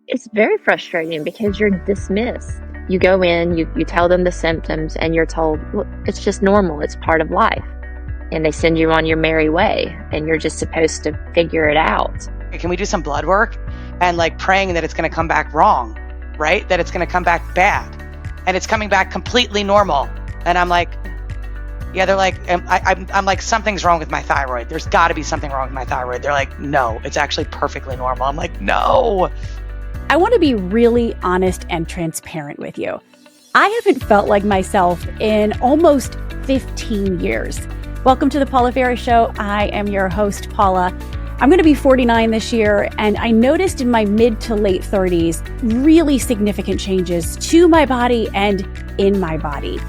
It's very frustrating because you're dismissed. You go in, you tell them the symptoms, and you're told, well, it's just normal, it's part of life. And they send you on your merry way, and you're just supposed to figure it out. Can we do some blood work? And like praying that it's going to come back wrong, right? That it's going to come back bad. And it's coming back completely normal. And I'm like, yeah, they're like, I'm like, something's wrong with my thyroid. There's got to be something wrong with my thyroid. They're like, no, it's actually perfectly normal. I'm like, no. I want to be really honest and transparent with you. I haven't felt like myself in almost 15 years. Welcome to the Paula Ferry Show. I am your host, Paula. I'm going to be 49 this year, and I noticed in my mid to late 30s really significant changes to my body and in my body.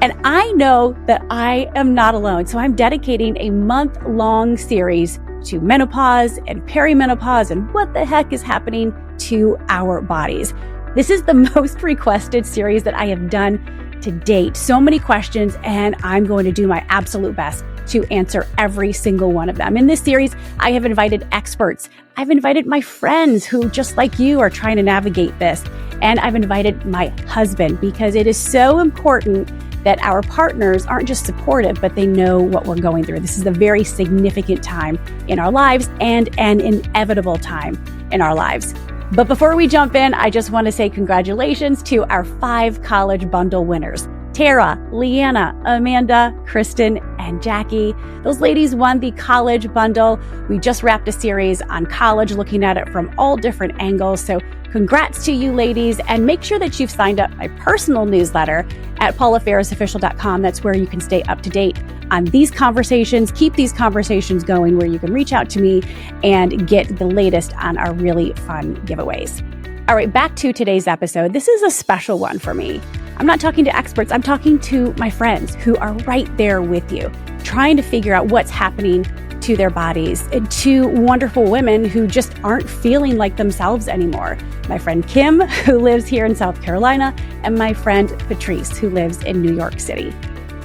And I know that I am not alone, so I'm dedicating a month-long series to menopause and perimenopause and what the heck is happening to our bodies. This is the most requested series that I have done to date. So many questions, and I'm going to do my absolute best to answer every single one of them. In this series, I have invited experts. I've invited my friends who, just like you, are trying to navigate this. And I've invited my husband because it is so important that our partners aren't just supportive, but they know what we're going through. This is a very significant time in our lives and an inevitable time in our lives. But before we jump in, I just want to say congratulations to our 5 college bundle winners. Tara, Leanna, Amanda, Kristen, and Jackie. Those ladies won the college bundle. We just wrapped a series on college, looking at it from all different angles. So congrats to you ladies, and make sure that you've signed up my personal newsletter at paulaferrisofficial.com. That's where you can stay up to date on these conversations, keep these conversations going, where you can reach out to me and get the latest on our really fun giveaways. All right, back to today's episode. This is a special one for me. I'm not talking to experts. I'm talking to my friends who are right there with you, trying to figure out what's happening to their bodies, and to wonderful women who just aren't feeling like themselves anymore. My friend Kim, who lives here in South Carolina, and my friend Patrice, who lives in New York City.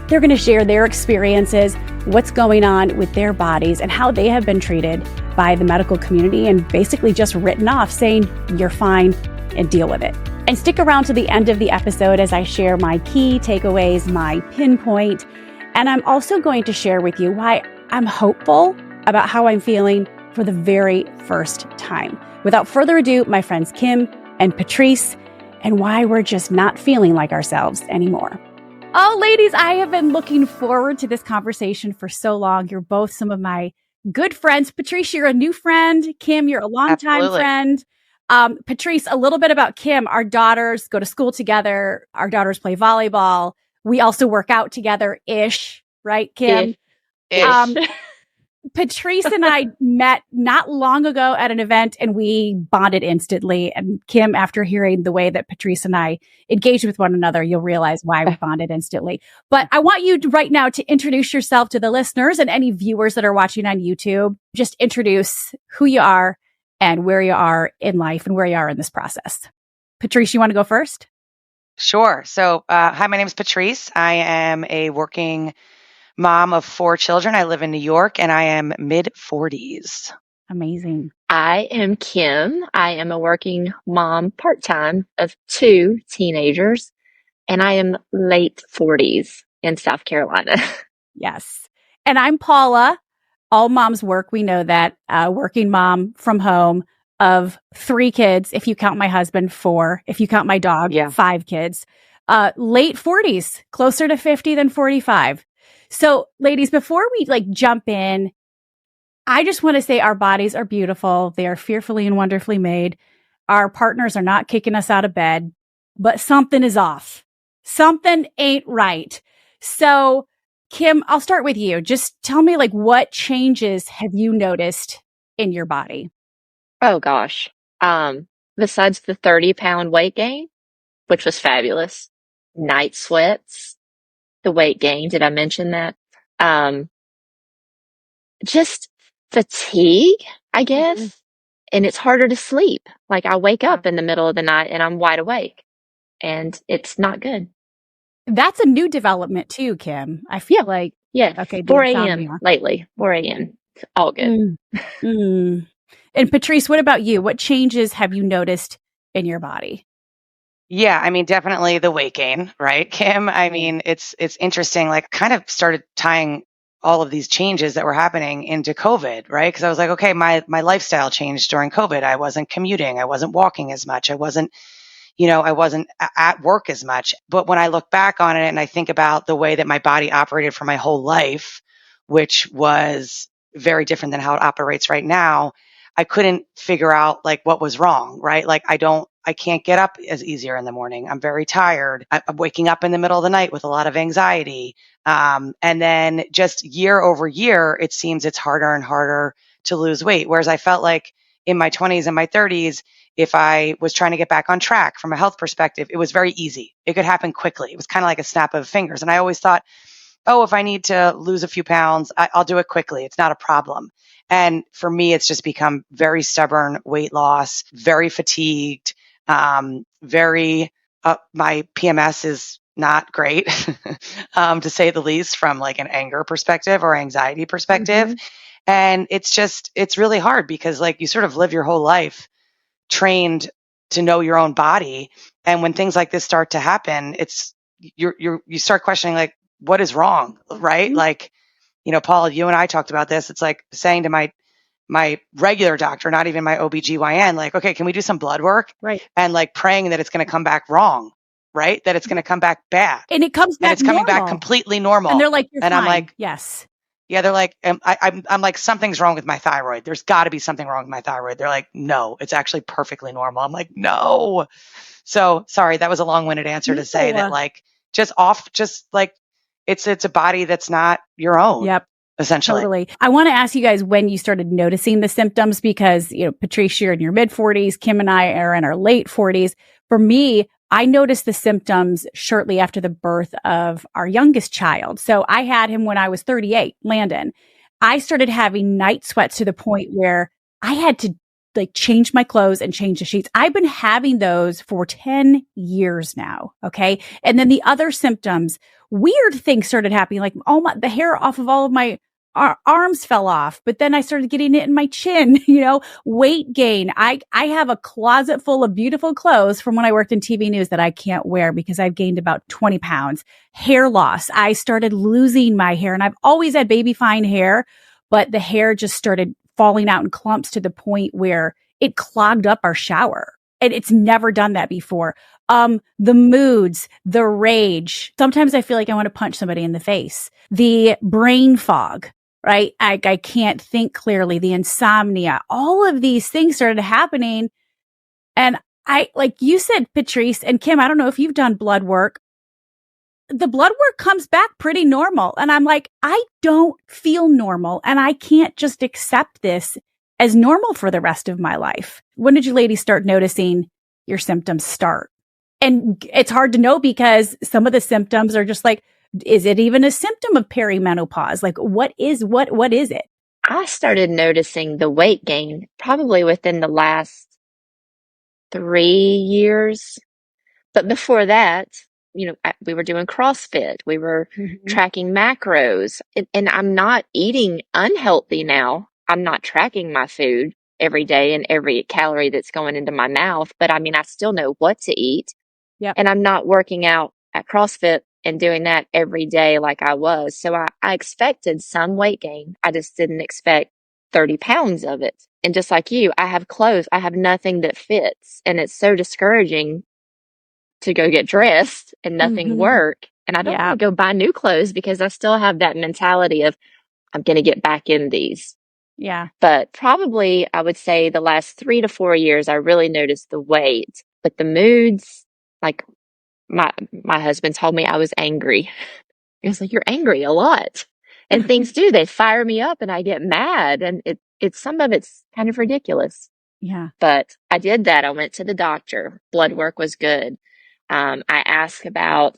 They're going to share their experiences, what's going on with their bodies, and how they have been treated by the medical community and basically just written off, saying, you're fine, and deal with it. And stick around to the end of the episode as I share my key takeaways, my pinpoint, and I'm also going to share with you why I'm hopeful about how I'm feeling for the very first time. Without further ado, my friends Kim and Patrice, and why we're just not feeling like ourselves anymore. Oh, ladies, I have been looking forward to this conversation for so long. You're both some of my good friends. Patrice, you're a new friend. Kim, you're a longtime friend. Patrice, a little bit about Kim. Our daughters go to school together. Our daughters play volleyball. We also work out together-ish, right, Kim? Ish. Patrice and I met not long ago at an event, and we bonded instantly. And Kim, after hearing the way that Patrice and I engaged with one another, you'll realize why we bonded instantly. But I want you right now to introduce yourself to the listeners and any viewers that are watching on YouTube. Just introduce who you are and where you are in life and where you are in this process. Patrice, you want to go first? Sure. So, hi, my name is Patrice. I am a working mom of 4 children. I live in New York, and I am mid-40s. Amazing. I am Kim. I am a working mom part-time of 2 teenagers, and I am late 40s in South Carolina. Yes. And I'm Paula. All moms work. We know that. Working mom from home of 3 kids. If you count my husband, 4. If you count my dog, 5 kids. Late 40s, closer to 50 than 45. So ladies, before we jump in, I just want to say our bodies are beautiful. They are fearfully and wonderfully made. Our partners are not kicking us out of bed, but something is off. Something ain't right. So Kim, I'll start with you. Just tell me what changes have you noticed in your body? Oh gosh. Besides the 30-pound weight gain, which was fabulous, night sweats, the weight gain, did I mention that? Just fatigue, I guess. Mm-hmm. And it's harder to sleep. I wake up in the middle of the night and I'm wide awake, and it's not good. That's a new development too, Kim. I feel like, okay, 4 a.m. lately, 4 a.m. All good. And Patrice, what about you? What changes have you noticed in your body? Yeah, I mean, definitely the weight gain, right, Kim? I mean, it's interesting. Like, kind of started tying all of these changes that were happening into COVID, right? Because I was like, okay, my lifestyle changed during COVID. I wasn't commuting, I wasn't walking as much, I wasn't at work as much. But when I look back on it and I think about the way that my body operated for my whole life, which was very different than how it operates right now, I couldn't figure out like what was wrong, right? Like I can't get up as easier in the morning. I'm very tired. I'm waking up in the middle of the night with a lot of anxiety. And then just year over year, it seems it's harder and harder to lose weight. Whereas I felt like in my 20s and my 30s, if I was trying to get back on track from a health perspective, it was very easy. It could happen quickly. It was kind of like a snap of fingers. And I always thought, oh, if I need to lose a few pounds, I'll do it quickly. It's not a problem. And for me, it's just become very stubborn weight loss, very fatigued, very, my PMS is not great, to say the least, from like an anger perspective or anxiety perspective. Mm-hmm. And it's really hard because like you sort of live your whole life trained to know your own body. And when things like this start to happen, you start questioning like, what is wrong? Right? Mm-hmm. Like, Paul, you and I talked about this. It's like saying to my regular doctor, not even my OBGYN, like, okay, can we do some blood work? Right. And like praying that it's going to come back wrong, right? That it's going to come back bad. And it comes back and it's coming normal. back completely normal. And they're like, you're and fine. I'm like, yes. Yeah, they're like, I'm like, something's wrong with my thyroid. There's got to be something wrong with my thyroid. They're like, no, it's actually perfectly normal. I'm like, no. So sorry, that was a long-winded answer to say that like, just like, it's a body that's not your own. Yep. Essentially. Totally. I want to ask you guys when you started noticing the symptoms because, Patrice, you're in your mid 40s. Kim and I are in our late 40s. For me, I noticed the symptoms shortly after the birth of our youngest child. So I had him when I was 38, Landon. I started having night sweats to the point where I had to like change my clothes and change the sheets. I've been having those for 10 years now. Okay. And then the other symptoms, weird things started happening. Like, the hair off of all of my arms fell off, but then I started getting it in my chin, weight gain. I have a closet full of beautiful clothes from when I worked in TV news that I can't wear because I've gained about 20 pounds. Hair loss. I started losing my hair and I've always had baby fine hair, but the hair just started falling out in clumps to the point where it clogged up our shower. And it's never done that before. The moods, the rage. Sometimes I feel like I want to punch somebody in the face. The brain fog, right? I can't think clearly. The insomnia, all of these things started happening. And like you said, Patrice and Kim, I don't know if you've done blood work. The blood work comes back pretty normal. And I'm like, I don't feel normal and I can't just accept this as normal for the rest of my life. When did you ladies start noticing your symptoms start? And it's hard to know because some of the symptoms are just like, is it even a symptom of perimenopause? Like, what is it? I started noticing the weight gain probably within the last 3 years. But before that, we were doing CrossFit. We were tracking macros. And I'm not eating unhealthy now. I'm not tracking my food every day and every calorie that's going into my mouth. But I mean, I still know what to eat. Yep. And I'm not working out at CrossFit and doing that every day like I was. So I expected some weight gain. I just didn't expect 30 pounds of it. And just like you, I have clothes. I have nothing that fits. And it's so discouraging to go get dressed and nothing work. And I don't want to go buy new clothes because I still have that mentality of I'm going to get back in these. Yeah. But probably I would say the last 3 to 4 years, I really noticed the weight, but the moods, like my husband told me I was angry. He was like, you're angry a lot. And things do, they fire me up and I get mad. And it's some of it's kind of ridiculous. Yeah. But I did that. I went to the doctor. Blood work was good. I asked about,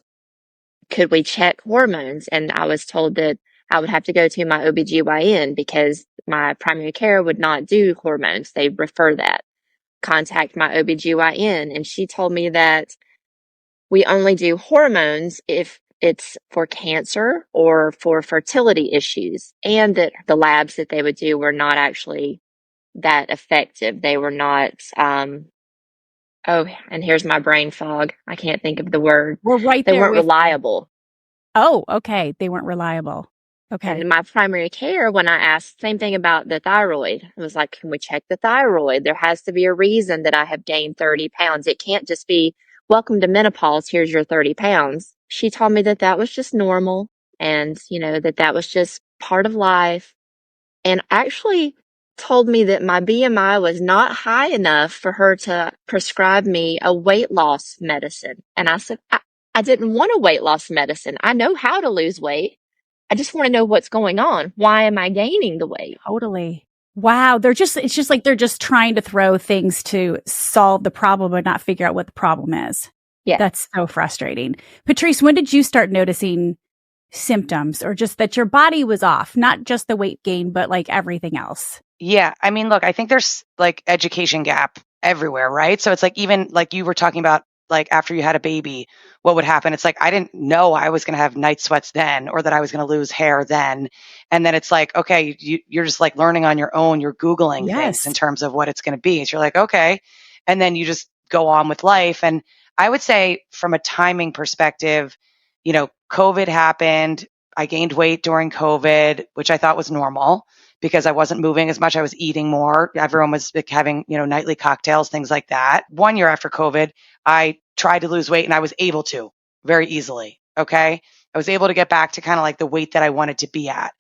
could we check hormones? And I was told that I would have to go to my OBGYN because my primary care would not do hormones. They refer that. Contact my OBGYN. And she told me that we only do hormones if it's for cancer or for fertility issues, and that the labs that they would do were not actually that effective. They were not Oh, and here's my brain fog. I can't think of the word. We're right They there weren't with you. reliable. Oh, okay. They weren't reliable. Okay. And in my primary care, when I asked, same thing about the thyroid, I was like, can we check the thyroid? There has to be a reason that I have gained 30 pounds. It can't just be, welcome to menopause, here's your 30 pounds. She told me that that was just normal and, that was just part of life. And actually told me that my BMI was not high enough for her to prescribe me a weight loss medicine. And I said, I didn't want a weight loss medicine. I know how to lose weight. I just want to know what's going on. Why am I gaining the weight? Totally. Wow. It's just like they're just trying to throw things to solve the problem but not figure out what the problem is. Yeah. That's so frustrating. Patrice, when did you start noticing symptoms or just that your body was off, not just the weight gain, but like everything else? Yeah. I mean, look, I think there's like education gap everywhere, right? So it's like, even like you were talking about, like after you had a baby, what would happen? It's like, I didn't know I was going to have night sweats then, or that I was going to lose hair then. And then it's like, okay, you're just like learning on your own. You're Googling things in terms of what it's going to be. So you're like, okay. And then you just go on with life. And I would say from a timing perspective, COVID happened. I gained weight during COVID, which I thought was normal because I wasn't moving as much. I was eating more. Everyone was like having, nightly cocktails, things like that. 1 year after COVID, I tried to lose weight and I was able to very easily. Okay. I was able to get back to kind of like the weight that I wanted to be at.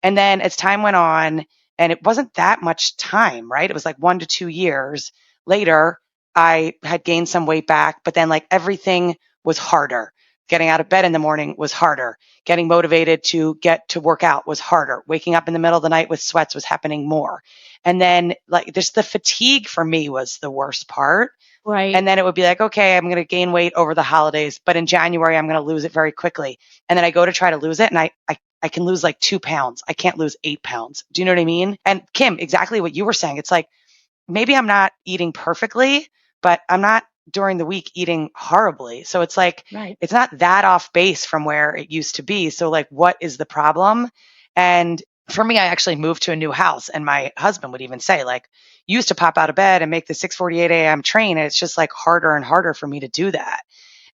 And then as time went on, and it wasn't that much time, right? It was like 1 to 2 years later, I had gained some weight back, but then like everything was harder. Getting out of bed in the morning was harder. Getting motivated to get to work out was harder. Waking up in the middle of the night with sweats was happening more. And then like just the fatigue for me was the worst part. Right. And then it would be like, okay, I'm going to gain weight over the holidays, but in January, I'm going to lose it very quickly. And then I go to try to lose it and I can lose like 2 pounds. I can't lose 8 pounds. Do you know what I mean? And Kim, exactly what you were saying. It's like, maybe I'm not eating perfectly, but I'm not during the week eating horribly. So it's like, Right. It's not that off base from where it used to be. So like, what is the problem? And for me, I actually moved to a new house, and my husband would even say like, you used to pop out of bed and make the 6:48 a.m. train. And it's just like harder and harder for me to do that.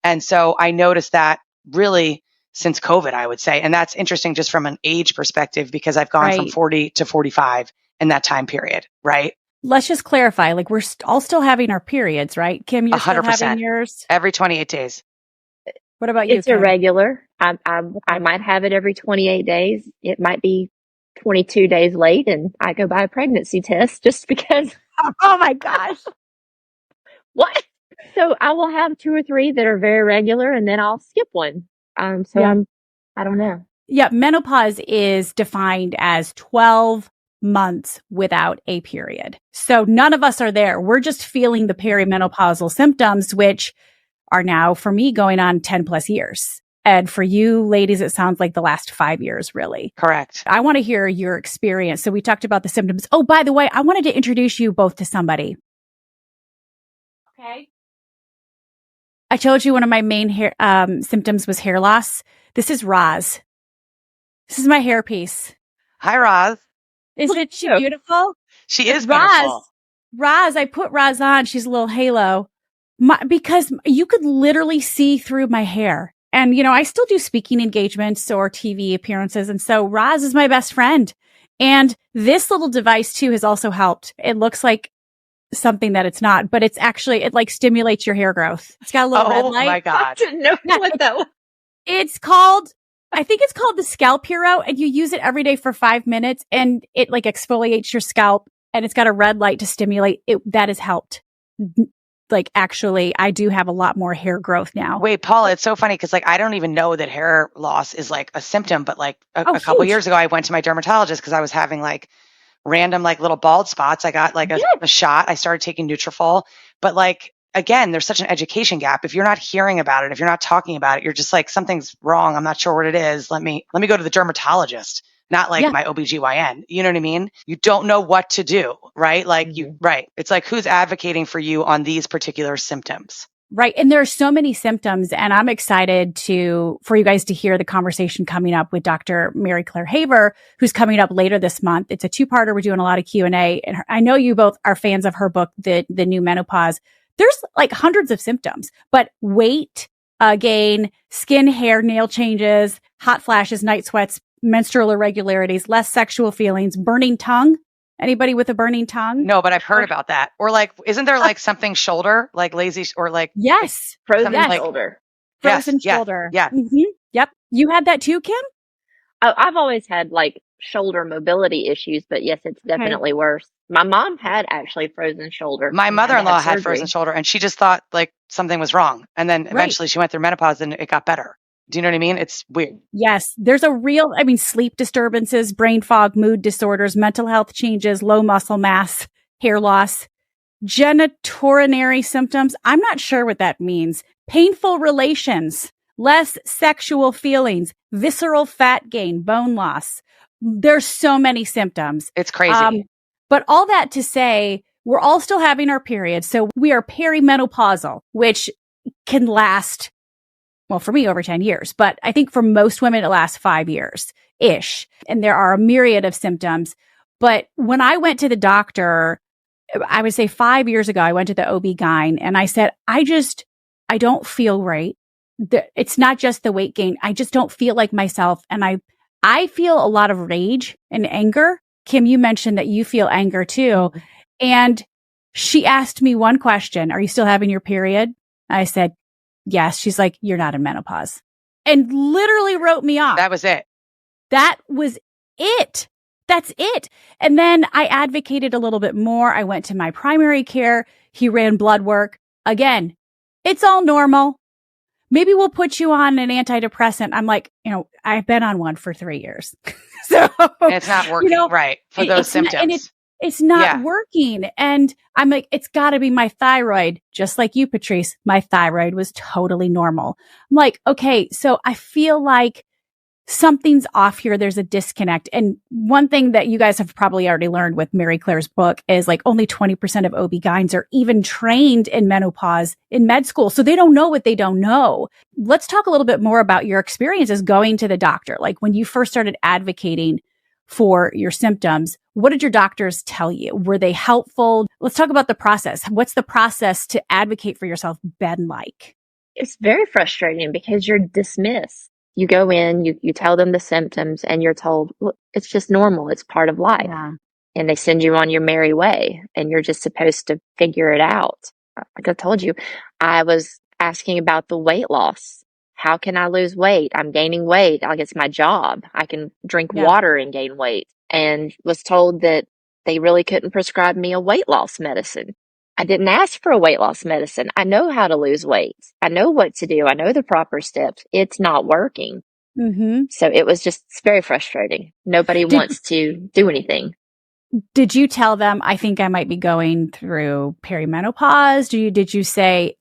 And so I noticed that really since COVID, I would say. And that's interesting just from an age perspective, because I've gone from 40 to 45 in that time period. Right. Let's just clarify, like we're all still having our periods, right? Kim, you're 100%. Still having yours? Every 28 days. What about you, It's Kim? irregular. I might have it every 28 days. It might be 22 days late, and I go buy a pregnancy test just because. Oh my gosh. What? So I will have 2 or 3 that are very regular, and then I'll skip one. I don't know. Yeah. Menopause is defined as 12 months without a period. So none of us are there. We're just feeling the perimenopausal symptoms, which are now for me going on 10 plus years. And for you ladies, it sounds like the last 5 years, really. Correct. I want to hear your experience. So we talked about the symptoms. Oh, by the way, I wanted to introduce you both to somebody. Okay. I told you one of my main hair symptoms was hair loss. This is Roz. This is my hairpiece. Hi, Roz. Isn't she beautiful? She is beautiful. Roz, I put Roz on. She's a little halo. Because you could literally see through my hair. And, I still do speaking engagements or TV appearances. And so Roz is my best friend. And this little device too has also helped. It looks like something that it's not, but it's actually, it like stimulates your hair growth. It's got a little red light. Oh my God. I didn't know what that was. I think it's called the Scalp Hero, and you use it every day for 5 minutes, and it like exfoliates your scalp, and it's got a red light to stimulate it. That has helped. Like, actually, I do have a lot more hair growth now. Wait, Paula, it's so funny because like I don't even know that hair loss is like a symptom, but like a couple years ago, I went to my dermatologist because I was having like random like little bald spots. I got like a shot. I started taking Nutrafol, but like again, there's such an education gap. If you're not hearing about it, if you're not talking about it, you're just like, something's wrong. I'm not sure what it is. Let me go to the dermatologist, not like my OBGYN. You know what I mean? You don't know what to do, right? Like right. It's like, who's advocating for you on these particular symptoms? Right. And there are so many symptoms, and I'm excited for you guys to hear the conversation coming up with Dr. Mary Claire Haver, who's coming up later this month. It's a 2-parter. We're doing a lot of Q&A, and I know you both are fans of her book, the new Menopause. there's like hundreds of symptoms, but weight gain, skin, hair, nail changes, hot flashes, night sweats, menstrual irregularities, less sexual feelings, burning tongue. Anybody with a burning tongue? No, but I've heard about that. Or like, isn't there like something shoulder, like lazy or like yes, Frozen yes. shoulder. Frozen yes, shoulder. Yeah. Yep. You had that too, Kim? I've always had like shoulder mobility issues, but yes, it's definitely worse. My mom had actually frozen shoulder. My mother-in-law had surgery. frozen shoulder and she just thought like something was wrong. And then eventually she went through menopause and it got better. Do you know what I mean? It's weird. Yes. There's a real, sleep disturbances, brain fog, mood disorders, mental health changes, low muscle mass, hair loss, genitourinary symptoms. I'm not sure what that means. Painful relations, less sexual feelings, visceral fat gain, bone loss. There's so many symptoms. It's crazy. But all that to say, we're all still having our periods. So we are perimenopausal, which can last, well, for me, over 10 years. But I think for most women, it lasts 5 years-ish. And there are a myriad of symptoms. But when I went to the doctor, I would say 5 years ago, I went to the OB-GYN and I said, I don't feel right. It's not just the weight gain. I just don't feel like myself. And I feel a lot of rage and anger. Kim, you mentioned that you feel anger too. And she asked me one question, are you still having your period? I said, yes. She's like, you're not in menopause. And literally wrote me off. That was it. That was it. That's it. And then I advocated a little bit more. I went to my primary care. He ran blood work. Again, it's all normal. Maybe we'll put you on an antidepressant. I'm like, I've been on one for 3 years. So and it's not working right for those symptoms. It's not working. And I'm like, it's got to be my thyroid. Just like you, Patrice, my thyroid was totally normal. I'm like, okay, so I feel like something's off here. There's a disconnect. And one thing that you guys have probably already learned with Mary Claire's book is like only 20% of OB-GYNs are even trained in menopause in med school. So they don't know what they don't know. Let's talk a little bit more about your experiences going to the doctor. Like when you first started advocating for your symptoms, what did your doctors tell you? Were they helpful? Let's talk about the process. What's the process to advocate for yourself been like? It's very frustrating because you're dismissed. You go in, you tell them the symptoms, and you're told, well, it's just normal. It's part of life. Yeah. And they send you on your merry way, and you're just supposed to figure it out. Like I told you, I was asking about the weight loss. How can I lose weight? I'm gaining weight. Like it's my job. I can drink water and gain weight. And was told that they really couldn't prescribe me a weight loss medicine. I didn't ask for a weight loss medicine. I know how to lose weight. I know what to do. I know the proper steps. It's not working. Mm-hmm. So it's very frustrating. Nobody wants to do anything. Did you tell them, I think I might be going through perimenopause? Did you say,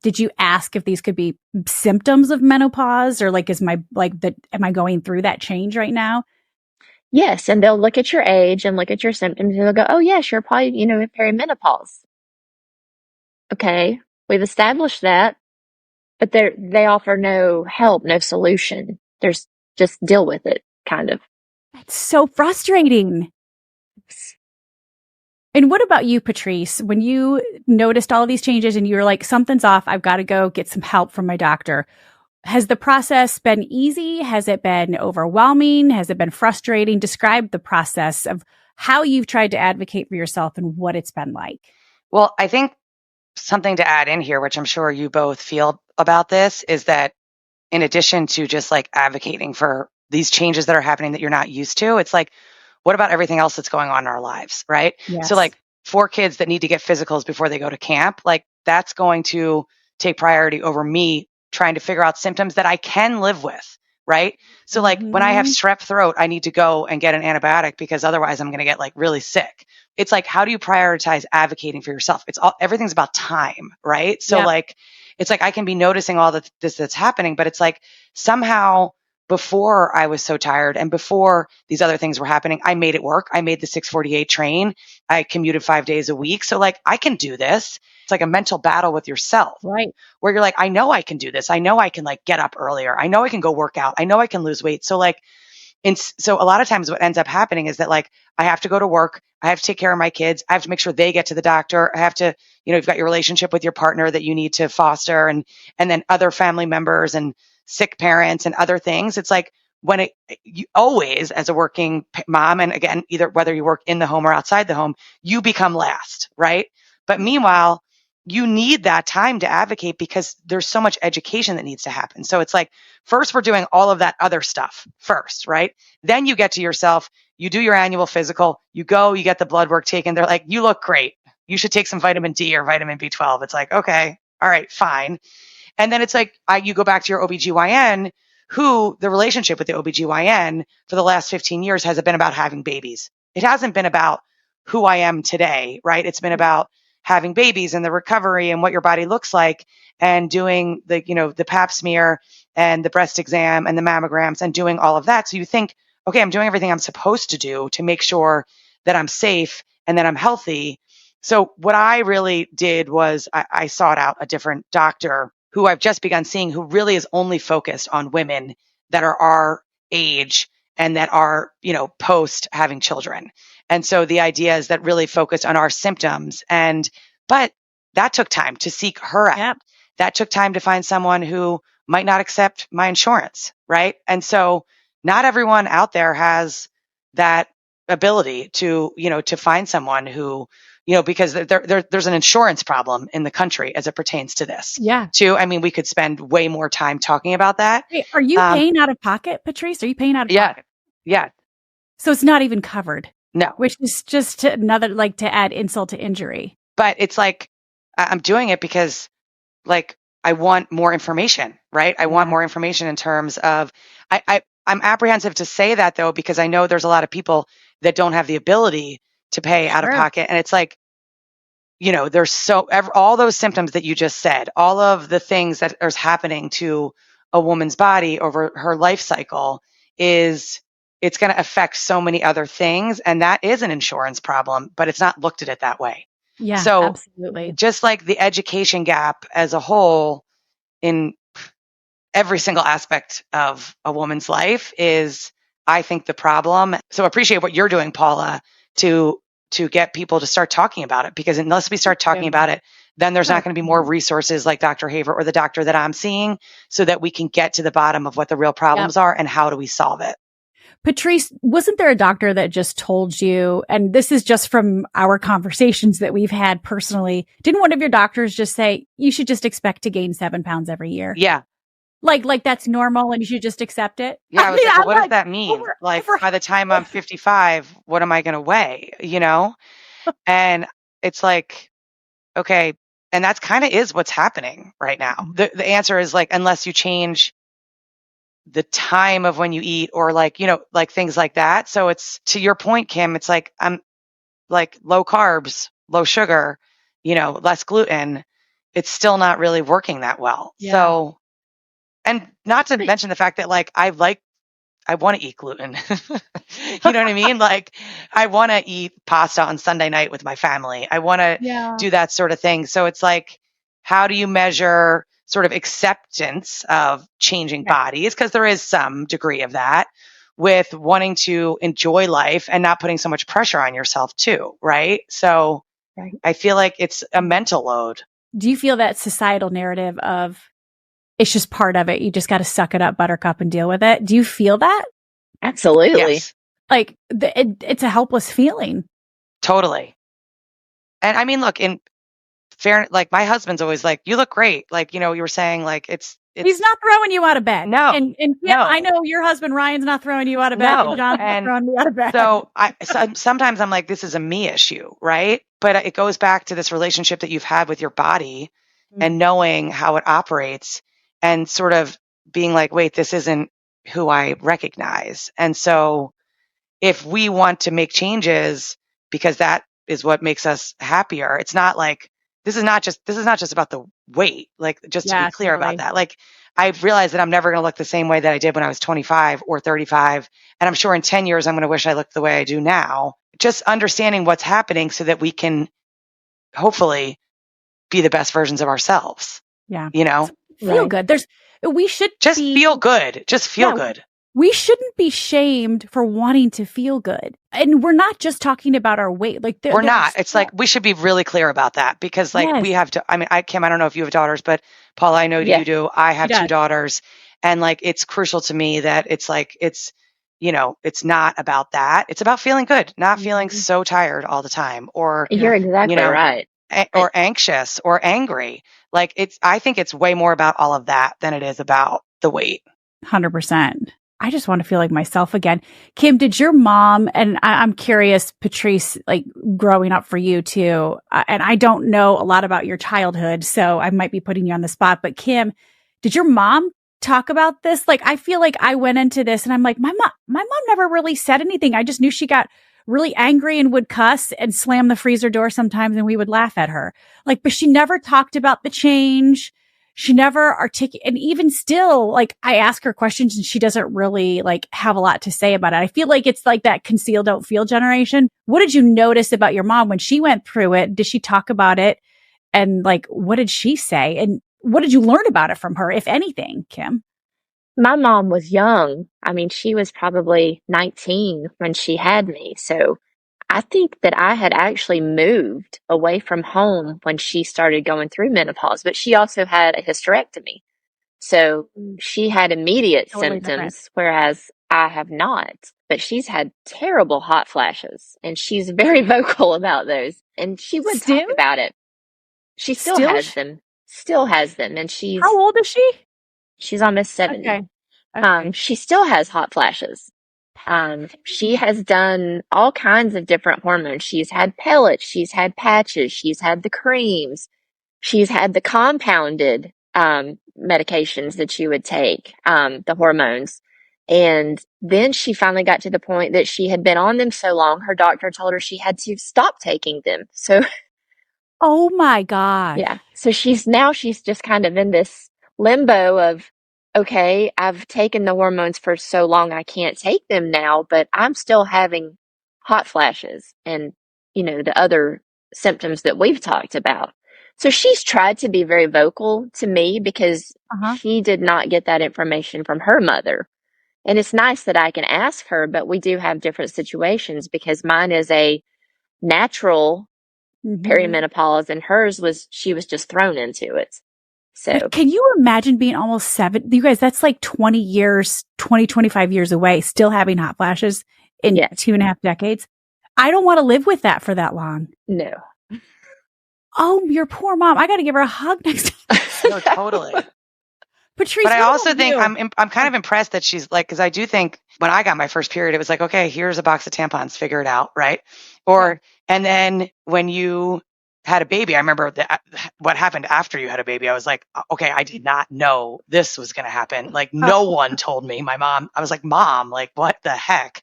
did you ask if these could be symptoms of menopause or am I going through that change right now? Yes. And they'll look at your age and look at your symptoms and they'll go, oh yes, you're probably, perimenopause. Okay. We've established that, but they offer no help, no solution. There's just deal with it kind of. That's so frustrating. And what about you, Patrice? When you noticed all of these changes and you were like, something's off, I've got to go get some help from my doctor. Has the process been easy? Has it been overwhelming? Has it been frustrating? Describe the process of how you've tried to advocate for yourself and what it's been like. Well, I think something to add in here, which I'm sure you both feel about this, is that in addition to just like advocating for these changes that are happening that you're not used to, it's like, what about everything else that's going on in our lives, right? Yes. So like 4 kids that need to get physicals before they go to camp, like that's going to take priority over me trying to figure out symptoms that I can live with, right? So like when I have strep throat, I need to go and get an antibiotic because otherwise I'm going to get like really sick. It's like, how do you prioritize advocating for yourself? Everything's about time, right? So like, it's like I can be noticing all this that's happening, but it's like somehow before I was so tired and before these other things were happening, I made it work. I made the 6:48 train. I commuted 5 days a week. So like, I can do this. It's like a mental battle with yourself, right? Where you're like, I know I can do this. I know I can like get up earlier. I know I can go work out. I know I can lose weight. So like, And so a lot of times what ends up happening is that like, I have to go to work. I have to take care of my kids. I have to make sure they get to the doctor. I have to, you've got your relationship with your partner that you need to foster and then other family members and sick parents and other things. It's like you always, as a working mom, and again, either whether you work in the home or outside the home, you become last, right? But meanwhile, you need that time to advocate because there's so much education that needs to happen. So it's like, first, we're doing all of that other stuff first, right? Then you get to yourself, you do your annual physical, you go, you get the blood work taken. They're like, you look great. You should take some vitamin D or vitamin B12. It's like, okay, all right, fine. And then it's like, you go back to your OBGYN, who the relationship with the OBGYN for the last 15 years has been about having babies. It hasn't been about who I am today, right? It's been about having babies and the recovery and what your body looks like and doing the pap smear and the breast exam and the mammograms and doing all of that. So you think, okay, I'm doing everything I'm supposed to do to make sure that I'm safe and that I'm healthy. So what I really did was I sought out a different doctor who I've just begun seeing, who really is only focused on women that are our age and that are, post having children. And so the idea is that really focused on our symptoms. But that took time to seek her out. Yep. That took time to find someone who might not accept my insurance, right? And so not everyone out there has that ability to find someone who, because there's an insurance problem in the country as it pertains to this. Yeah. Too. I mean, we could spend way more time talking about that. Wait, are you paying out of pocket, Patrice? Are you paying out of pocket? Yeah. So it's not even covered. No. Which is just another, like, to add insult to injury. But it's like, I'm doing it because like, I want more information, right? I want more information in terms of, I'm apprehensive to say that though, because I know there's a lot of people that don't have the ability to pay out of pocket. And it's like, there's all those symptoms that you just said, all of the things that are happening to a woman's body over her life cycle it's going to affect so many other things. And that is an insurance problem, but it's not looked at it that way. Yeah, so absolutely. Just like the education gap as a whole in every single aspect of a woman's life is, I think, the problem. So appreciate what you're doing, Paula, to get people to start talking about it, because unless we start talking about it, then there's not going to be more resources like Dr. Haver or the doctor that I'm seeing, so that we can get to the bottom of what the real problems are and how do we solve it. Patrice, wasn't there a doctor that just told you, and this is just from our conversations that we've had personally, didn't one of your doctors just say, you should just expect to gain 7 pounds every year? Yeah. Like that's normal and you should just accept it? Yeah, I was like, well, what does that mean? By the time I'm 55, what am I going to weigh, And it's like, okay. And that's kind of is what's happening right now. The answer is like, unless you change the time of when you eat or like things like that. So it's, to your point, Kim, it's like, I'm like low carbs, low sugar, less gluten. It's still not really working that well. Yeah. So, and not to mention the fact that like, I want to eat gluten. You know what I mean? Like I want to eat pasta on Sunday night with my family. I want to do that sort of thing. So it's like, how do you measure sort of acceptance of changing bodies? Because there is some degree of that, with wanting to enjoy life and not putting so much pressure on yourself too. Right. So I feel like it's a mental load. Do you feel that societal narrative of, it's just part of it, you just got to suck it up, buttercup, and deal with it? Do you feel that? Absolutely. Yes. Like it's a helpless feeling. Totally. And I mean, look, in fair, like my husband's always like, you look great. Like, you were saying like, it's he's not throwing you out of bed. No. And yeah, no. I know your husband, Ryan's not throwing you out of bed. No. And John's not throwing me out of bed. So sometimes I'm like, this is a me issue, right? But it goes back to this relationship that you've had with your body and knowing how it operates and sort of being like, wait, this isn't who I recognize. And so if we want to make changes because that is what makes us happier, it's not like, this is not just about the weight. Like, just to be clear about that. Like, I've realized that I'm never going to look the same way that I did when I was 25 or 35. And I'm sure in 10 years, I'm going to wish I looked the way I do now. Just understanding what's happening so that we can hopefully be the best versions of ourselves. Yeah. Feel good. We should just feel good. Just feel good. we shouldn't be shamed for wanting to feel good. And we're not just talking about our weight. Like we're not. It's like, we should be really clear about that because like we have to, I mean, Kim, I don't know if you have daughters, but Paula, I know you do. I have two daughters, and like, it's crucial to me that it's like, it's, you know, it's not about that. It's about feeling good, not feeling so tired all the time, or you're exactly right. Or anxious or angry. Like I think it's way more about all of that than it is about the weight. 100%. I just want to feel like myself again. Kim, did your mom, and I'm curious, Patrice, like growing up for you too, and I don't know a lot about your childhood, so I might be putting you on the spot, but Kim, did your mom talk about this? Like, I feel like I went into this and I'm like, my mom never really said anything. I just knew she got really angry and would cuss and slam the freezer door sometimes, and we would laugh at her. Like, but she never talked about the change. She never articulated, and even still, like, I ask her questions and she doesn't really like have a lot to say about it. I feel like it's like that conceal, don't feel generation. What did you notice about your mom when she went through it? Did she talk about it? And like, what did she say? And what did you learn about it from her, if anything, Kim? My mom was young. I mean, she was probably 19 when she had me. So I think that I had actually moved away from home when she started going through menopause, but she also had a hysterectomy. So she had immediate symptoms, whereas I have not. But she's had terrible hot flashes, and she's very vocal about those. And she would talk about it. She still has them. Still has them. And she's... How old is she? She's almost 70. Okay. She still has hot flashes. She has done all kinds of different hormones. She's had pellets, she's had patches, she's had the creams, she's had the compounded medications that you would take, the hormones. And then she finally got to the point that she had been on them so long, her doctor told her she had to stop taking them. So, oh my God. Yeah. So she's just kind of in this limbo of, okay, I've taken the hormones for so long, I can't take them now, but I'm still having hot flashes and, the other symptoms that we've talked about. So she's tried to be very vocal to me because she did not get that information from her mother. And it's nice that I can ask her, but we do have different situations because mine is a natural perimenopause and she was just thrown into it. So but can you imagine being almost 7? You guys, that's like 25 years away, still having hot flashes in 2.5 decades. I don't want to live with that for that long. No. Oh, your poor mom. I got to give her a hug next time. No, totally. Patrice, but I also think I'm kind of impressed that she's like, because I do think when I got my first period, it was like, okay, here's a box of tampons, figure it out, right? And then when you had a baby, I remember what happened after you had a baby. I was like, okay, I did not know this was going to happen. Like no one told me. My mom, I was like, Mom, like what the heck?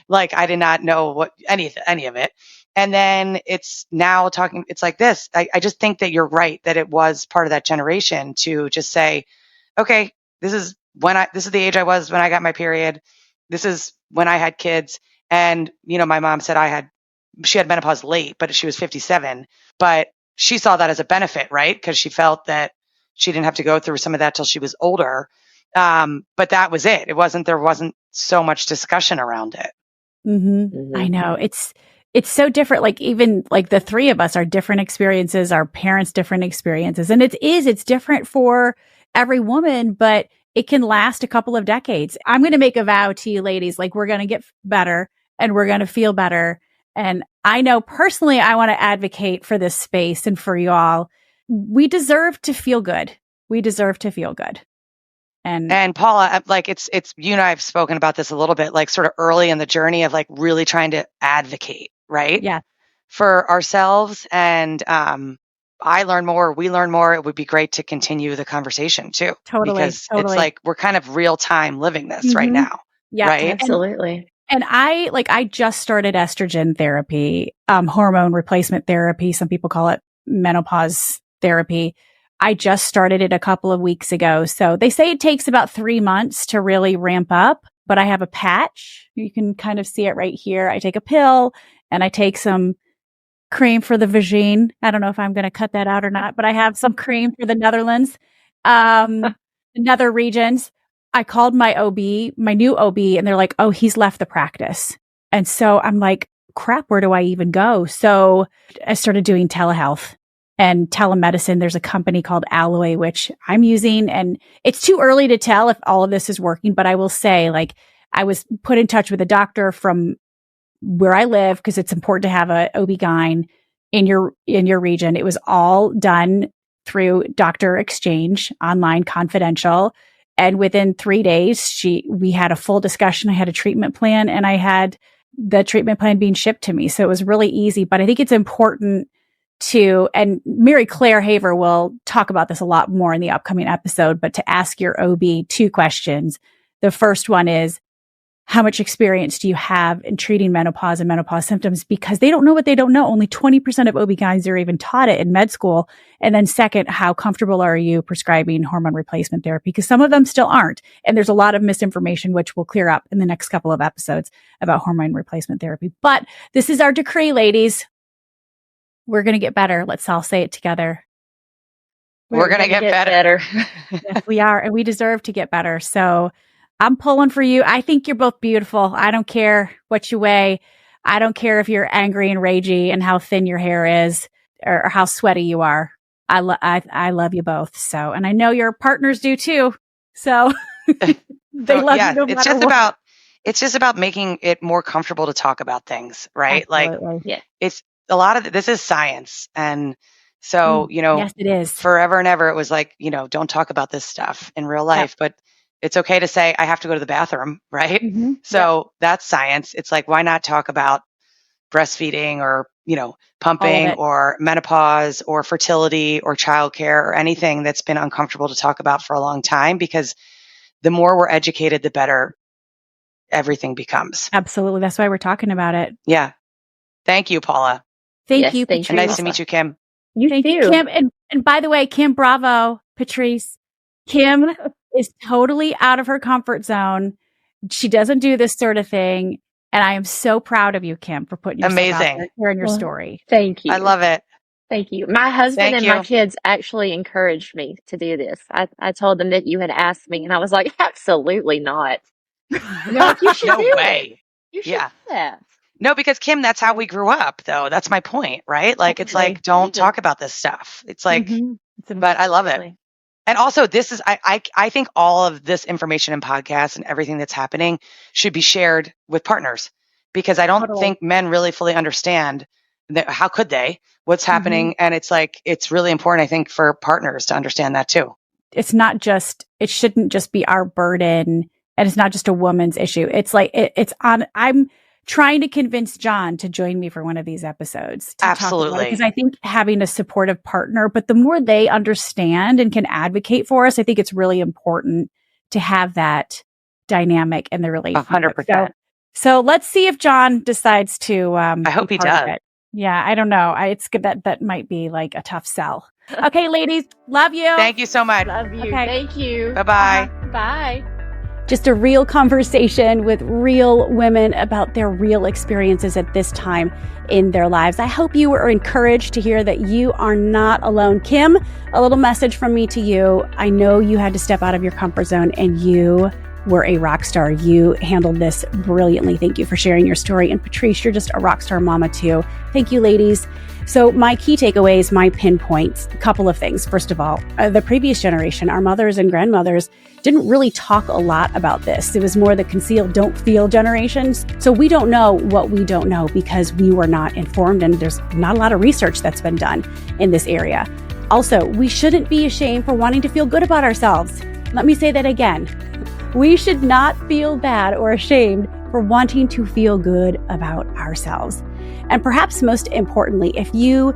Like I did not know any of it. And then it's now it's like this. I just think that you're right, that it was part of that generation to just say, okay, this is the age I was when I got my period. This is when I had kids. And, my mom said she had menopause late, but she was 57, but she saw that as a benefit, right? Because she felt that she didn't have to go through some of that till she was older. But that was it. There wasn't so much discussion around it. I know it's so different. Like even like the three of us, our different experiences, our parents' different experiences. And it's different for every woman, but it can last a couple of decades. I'm going to make a vow to you ladies, like we're going to get better and we're going to feel better. And I know personally, I want to advocate for this space and for you all. We deserve to feel good. We deserve to feel good. And Paula, like it's you and I have spoken about this a little bit, like sort of early in the journey of like really trying to advocate, right? Yeah. For ourselves. And I learn more, we learn more. It would be great to continue the conversation too. Totally. Because it's like we're kind of real time living this right now. Yeah, right? Absolutely. And I just started estrogen therapy, hormone replacement therapy. Some people call it menopause therapy. I just started it a couple of weeks ago. So they say it takes about 3 months to really ramp up, but I have a patch. You can kind of see it right here. I take a pill and I take some cream for the vagine. I don't know if I'm going to cut that out or not, but I have some cream for the Netherlands, nether regions. I called my OB, my new OB, and they're like, oh, he's left the practice. And so I'm like, crap, where do I even go? So I started doing telehealth and telemedicine. There's a company called Alloy, which I'm using, and it's too early to tell if all of this is working. But I will say, like, I was put in touch with a doctor from where I live because it's important to have a OB-GYN in your region. It was all done through Doctor Exchange, online, confidential. And within 3 days, we had a full discussion. I had a treatment plan, and I had the treatment plan being shipped to me. So it was really easy. But I think it's important to, and Mary Claire Haver will talk about this a lot more in the upcoming episode, but to ask your OB 2 questions. The first one is, how much experience do you have in treating menopause and menopause symptoms? Because they don't know what they don't know. Only 20% of OB-GYNs are even taught it in med school. And then second, how comfortable are you prescribing hormone replacement therapy? Because some of them still aren't. And there's a lot of misinformation, which we'll clear up in the next couple of episodes about hormone replacement therapy. But this is our decree, ladies. We're going to get better. Let's all say it together. We're going to get better. Yes, we are. And we deserve to get better. So I'm pulling for you. I think you're both beautiful. I don't care what you weigh. I don't care if you're angry and ragey and how thin your hair is or how sweaty you are. I love you both. So, and I know your partners do too. So they love you no matter what. It's just about making it more comfortable to talk about things, right? Absolutely. Like, yeah, it's a lot of this is science. And so, yes, it is. Forever and ever, it was like, don't talk about this stuff in real life, but it's okay to say, I have to go to the bathroom, right? Mm-hmm. So that's science. It's like, why not talk about breastfeeding or, pumping or menopause or fertility or childcare or anything that's been uncomfortable to talk about for a long time? Because the more we're educated, the better everything becomes. Absolutely. That's why we're talking about it. Yeah. Thank you, Paula. Thank you. And nice to meet you, Kim. Thank you, Kim. And by the way, Kim, bravo, Patrice. Kim is totally out of her comfort zone. She doesn't do this sort of thing. And I am so proud of you, Kim, for putting yourself out there, sharing your story. Thank you. I love it. Thank you. My husband and my kids actually encouraged me to do this. I told them that you had asked me, and I was like, absolutely not. No, you should do way. It. You should do that. No, because Kim, that's how we grew up, though. That's my point, right? Like, it's like, don't talk about this stuff. It's like, but I love it. And also, this is, I think all of this information and podcasts and everything that's happening should be shared with partners, because I don't think men really fully understand that. How could they? What's happening? And it's like, it's really important, I think, for partners to understand that too. It's not just, it shouldn't just be our burden, and it's not just a woman's issue. It's like, it's on, I'm trying to convince John to join me for one of these episodes. Absolutely. Because I think having a supportive partner, but the more they understand and can advocate for us, I think it's really important to have that dynamic in the relationship. 100%. So let's see if John decides to. I hope he does. Yeah, I don't know. It's good that might be like a tough sell. Okay, ladies, love you. Thank you so much. Love you. Okay. Thank you. Bye-bye. Bye. Just a real conversation with real women about their real experiences at this time in their lives. I hope you were encouraged to hear that you are not alone. Kim, a little message from me to you. I know you had to step out of your comfort zone, and you were a rock star. You handled this brilliantly. Thank you for sharing your story. And Patrice, you're just a rock star mama too. Thank you, ladies. So my key takeaways, my pinpoints, a couple of things. First of all, the previous generation, our mothers and grandmothers, didn't really talk a lot about this. It was more the conceal, don't feel generations. So we don't know what we don't know because we were not informed, and there's not a lot of research that's been done in this area. Also, we shouldn't be ashamed for wanting to feel good about ourselves. Let me say that again. We should not feel bad or ashamed for wanting to feel good about ourselves. And perhaps most importantly, if you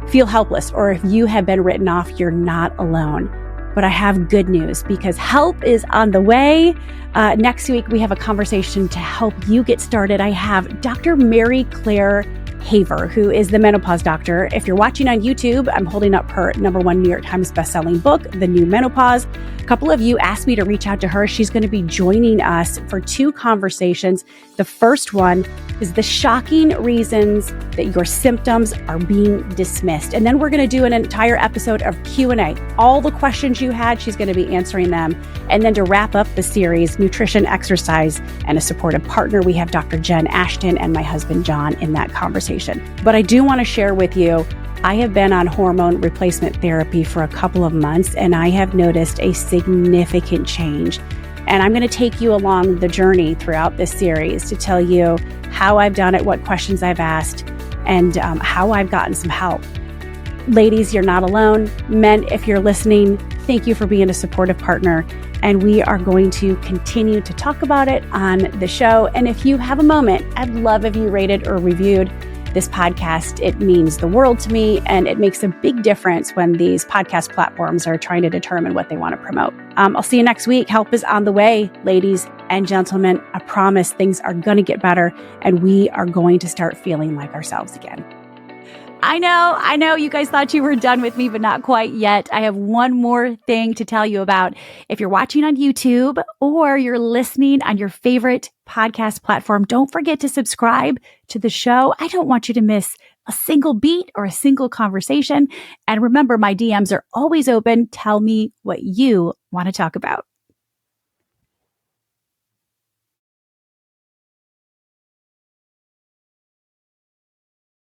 feel helpless or if you have been written off, you're not alone. But I have good news, because help is on the way. Next week, we have a conversation to help you get started. I have Dr. Mary Claire Haver, who is the menopause doctor. If you're watching on YouTube, I'm holding up her #1 New York Times bestselling book, The New Menopause. A couple of you asked me to reach out to her. She's going to be joining us for 2 conversations. The first one is the shocking reasons that your symptoms are being dismissed. And then we're going to do an entire episode of Q&A. All the questions you had, she's going to be answering them. And then to wrap up the series, nutrition, exercise, and a supportive partner, we have Dr. Jen Ashton and my husband, John, in that conversation. But I do want to share with you, I have been on hormone replacement therapy for a couple of months, and I have noticed a significant change. And I'm going to take you along the journey throughout this series to tell you how I've done it, what questions I've asked, and how I've gotten some help. Ladies, you're not alone. Men, if you're listening, thank you for being a supportive partner. And we are going to continue to talk about it on the show. And if you have a moment, I'd love if you rated or reviewed this podcast. It means the world to me, and it makes a big difference when these podcast platforms are trying to determine what they want to promote. I'll see you next week. Help is on the way, ladies and gentlemen. I promise things are going to get better, and we are going to start feeling like ourselves again. I know you guys thought you were done with me, but not quite yet. I have one more thing to tell you about. If you're watching on YouTube or you're listening on your favorite podcast platform, don't forget to subscribe to the show. I don't want you to miss a single beat or a single conversation. And remember, my DMs are always open. Tell me what you want to talk about.